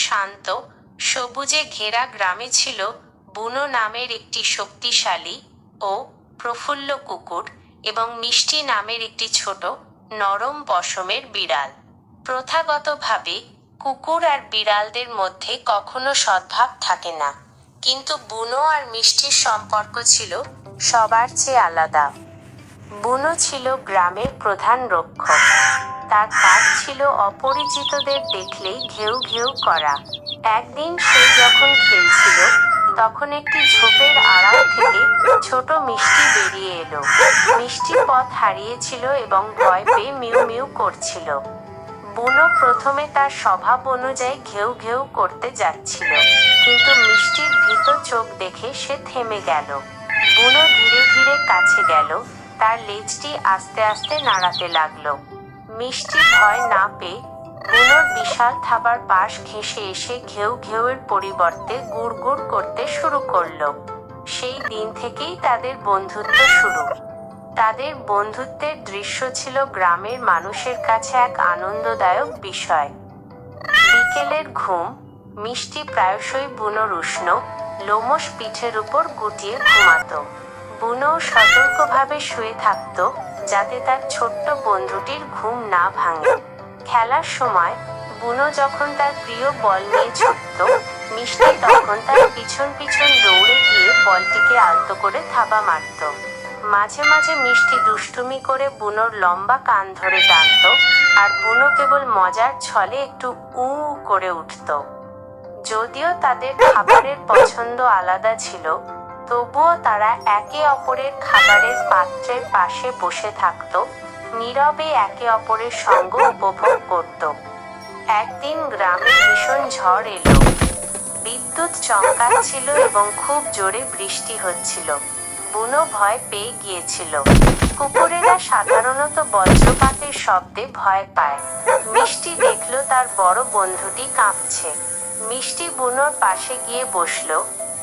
শান্ত সবুজে ঘেরা গ্রামে ছিল বুনো নামের একটি শক্তিশালী ও প্রফুল্ল কুকুর এবং মিষ্টি নামের একটি ছোট নরম পশমের বিড়াল। প্রথাগতভাবে কুকুর আর বিড়ালদের মধ্যে কখনো সদ্ভাব থাকে না, কিন্তু বুনো আর মিষ্টির সম্পর্ক ছিল সবার চেয়ে আলাদা। বুনো ছিল গ্রামের প্রধান রক্ষক। তার কাজ ছিল অপরিচিতদের দেখলেই ঘেউ ঘেউ করা। একদিন সে যখন খেলছিল, তখন একটি ঝোপের আড়াল থেকে ছোট মিষ্টি বেরিয়ে এলো। মিষ্টি পথ হারিয়েছিল এবং ভয় পেয়ে মিউ মিউ করছিল। বুনো প্রথমে তার স্বভাব অনুযায়ী ঘেউ ঘেউ করতে যাচ্ছিল, কিন্তু মিষ্টির ভীত চোখ দেখে সে থেমে গেল। বুনো ধীরে ধীরে কাছে গেল, তার লেজটি আস্তে আস্তে নাড়াতে লাগলো। মিষ্টি ভয় না পেয়ে বুনোর বিশাল থাবার পাশ ঘেঁষে এসে ঘেউ ঘেউয়ের পরিবর্তে গুড় গুড় করতে শুরু করলো। সেই দিন থেকেই তাদের বন্ধুত্ব শুরু। তাদের বন্ধুত্বের দৃশ্য ছিল গ্রামের মানুষের কাছে এক আনন্দদায়ক বিষয়। বিকেলের ঘুম। মিষ্টি প্রায়শই বুনোর উষ্ণ লোমশ পিঠের উপর গুটিয়ে ঘুমাতো। বুনো সতর্কভাবে শুয়ে থাকত, যাতে তার ছোট্ট বন্ধুটির ঘুম না ভাঙে। খেলার সময় বুনো যখন তার প্রিয় বল নিয়ে ছুটত, মিষ্টি তখন তার পিছন পিছন দৌড়ে গিয়ে বলটিকে আলতো করে থাবা মারত। মাঝে মাঝে মিষ্টি দুষ্টুমি করে বুনোর লম্বা কান ধরে টানত, আর বুনো কেবল মজার ছলে একটু উ করে উঠত। যদিও তাদের খাবারের পছন্দ আলাদা ছিল, তবুও তারা একে অপরের খাবারের পাত্রের পাশে বসে থাকত, নীরবে একে অপরের সঙ্গ উপভোগ করত। একদিন গ্রামে ভীষণ ঝড় এলো। বিদ্যুৎ চমকাচ্ছিল এবং খুব জোরে বৃষ্টি হচ্ছিল। বুনো ভয় পেয়ে গিয়েছিল। কুকুরেরা সাধারণত বজ্রপাতের শব্দে ভয় পায়। মিষ্টি দেখল তার বড় বন্ধুটি কাঁপছে। মিষ্টি বুনোর পাশে গিয়ে বসলো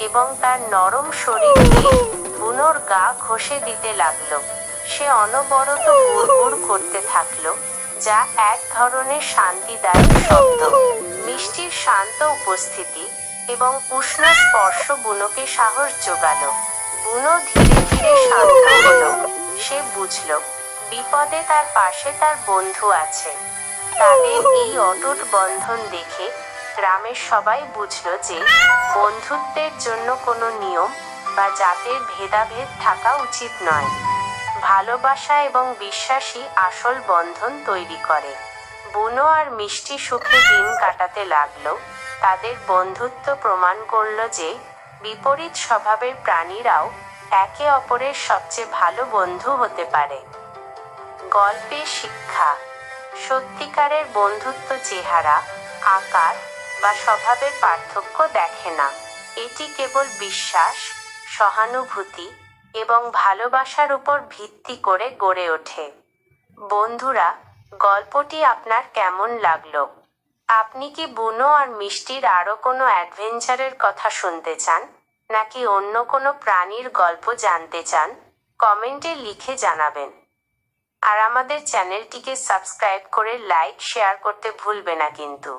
এবং তার নরম শরীর দিয়ে বুনোর গা ঘষে দিতে লাগলো। সে অনবরত গুড়গুড় করতে থাকলো, যা এক ধরনের শান্তিদায়ক শব্দ। মিষ্টির শান্ত উপস্থিতি এবং উষ্ণ স্পর্শ বুনোকে সাহস জোগালো। বুনো ধীরে ধীরে শান্ত হলো। সে বুঝলো বিপদে তার পাশে তার বন্ধু আছে। তাদের এই অটুট বন্ধন দেখে গ্রামের সবাই বুঝলো যে বন্ধুত্বের জন্য কোনো নিয়ম বা জাতের ভেদাভেদ থাকা উচিত নয়। ভালোবাসা এবং বিশ্বাসই আসল বন্ধন তৈরি করে। বুনো আর মিষ্টি সুখে দিন কাটাতে লাগলো। তাদের বন্ধুত্ব প্রমাণ করলো যে বিপরীত স্বভাবের প্রাণীরাও একে অপরের সবচেয়ে ভালো বন্ধু হতে পারে। গল্পে শিক্ষা। সত্যিকারের বন্ধুত্ব চেহারা, আকার বা স্বভাবের পার্থক্য দেখে না। এটি কেবল বিশ্বাস, সহানুভূতি এবং ভালোবাসার উপর ভিত্তি করে গড়ে ওঠে। বন্ধুরা, গল্পটি আপনার কেমন লাগলো? আপনি কি বুনো আর মিষ্টির আরও কোনো অ্যাডভেঞ্চারের কথা শুনতে চান, নাকি অন্য কোনো প্রাণীর গল্প জানতে চান? কমেন্টে লিখে জানাবেন। আর আমাদের চ্যানেলটিকে সাবস্ক্রাইব করে লাইক শেয়ার করতে ভুলবে না কিন্তু।